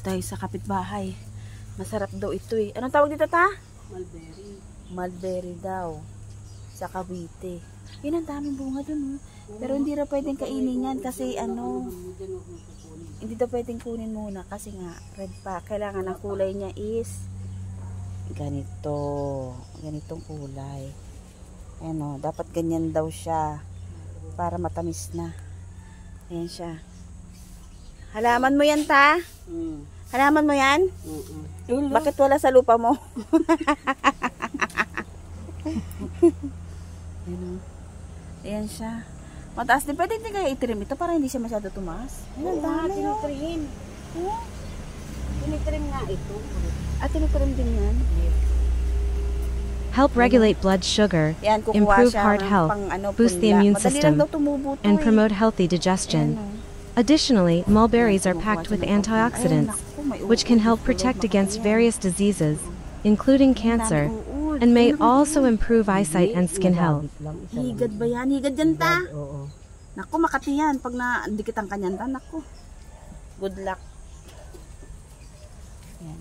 tayo sa kapitbahay. Masarap daw ito eh. Anong tawag dito ta? Mulberry. Mulberry daw. Sa Cavite. Yan ang daming bunga dun. Pero hindi na pwedeng kainin yan kasi ano. Hindi daw pwedeng kunin muna kasi nga red pa. Kailangan ang kulay niya is ganito. Ganitong kulay. Ano, dapat ganyan daw siya para matamis na. Ayan siya. Halaman mo yan ta? Halaman mo yan? Bakit wala sa lupa mo? Ayan siya. Mataas din. Pwede din kaya itrim ito para hindi siya masyado tumaas. Ayan, dami. Tinitrim. Tinitrim nga ito. Tinitrim din yan. Help regulate blood sugar, Yan, kukuha improve siya heart ng health, pang, boost the punla. immune Madali lang system, daw tumubo to and eh. promote healthy digestion. Additionally, mulberries are packed with antioxidants, which can help protect against various diseases, including cancer, and may also improve eyesight and skin health. Higad ba yan? Higad yan ta? Oo. Naku, makati yan. Pag na-dikit ang kanyan ta, naku. Good luck. Yan.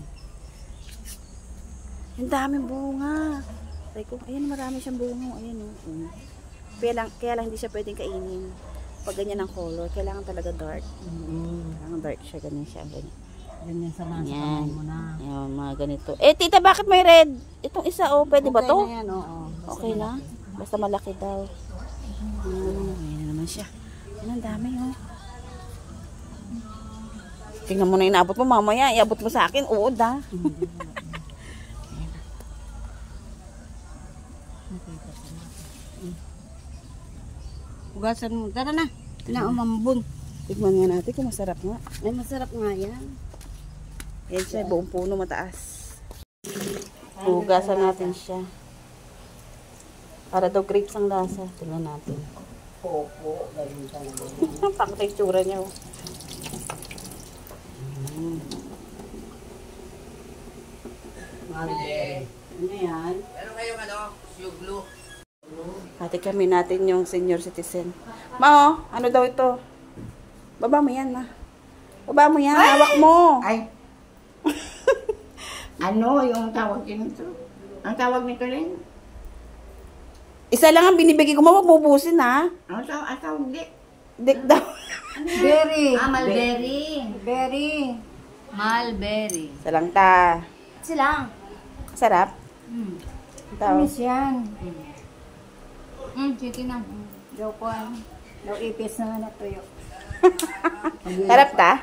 Ang daming bunga. Sabi ko, ayan, marami siyang bunga. Ayan, oh. Kaya lang hindi siya pwedeng kainin. Pag ganyan ang color, kailangan talaga dark. Kailangan dark siya, ganyan siya. Ganyan sa nasa Yan. kamay mo na. Ayan, mga ganito. Tita, bakit may red? Itong isa, pwede ba to? Okay na yan, oo. Okay na? Basta malaki daw. Ayan na naman siya. Ayan, ang dami, oh. Tingnan mo na inaabot mo, mamaya. Iabot mo sa akin. Oo, da. Hugasan mo. Tara na. Na umambun. Tignan nga natin kung masarap nga. Ay, masarap nga yan. Ayan siya, buong puno mataas. Hugasan natin siya. Para daw grapes ang lasa. Tingnan natin. Popo. Ganyan talaga. Pang-textura niya, oh. Mulberry. Ano yan? Meron kayong suglo. Hati kami natin yung senior citizen. Ma, ano daw ito? Baba mo yan, ma. Baba mo yan, hawak mo. Ay. Ano yung tawag nito? Ang tawag nito rin? Isa lang ang binibigay ko, ma, wag bubusin, ha? Ang tawag di? Dik daw. Berry. Mulberry. Berry. Mulberry. Isa lang ta. Silang. Sarap. Tawag. Tamis yan. Sige na. Daw ko daw ipis na natuyo. Sarap ta?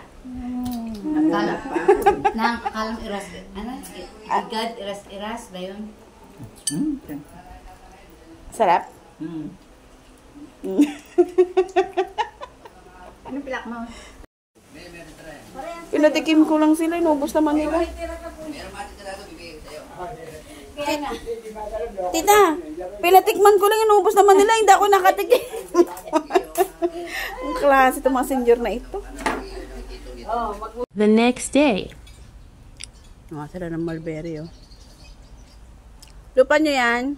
Kalang iras, ano? Igad, iras ba yun? Sarap? Ano pilak mo? Pinatikim ko lang sila, inubos naman nila. Tita, pinatikman ko lang, inubos naman nila, hindi ako nakatikim. Ang klase itong mga senior na ito. The next day, Sila ng mulberry, oh. Lupa nyo yan?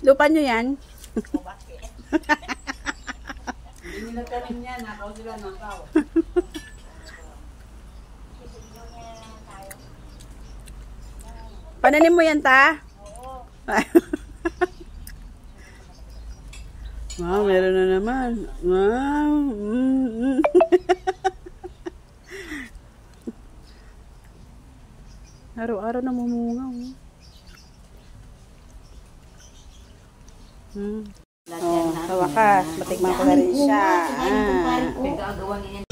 Lupa nyo yan? Hindi nila tanim yan. Nakaw sila nakaw. Pananim mo yan, ta? Oo. Wow, meron na naman. Wow. Araw-araw na mumunga. Sa wakas, matikman ko na rin siya. Pinagagawa niya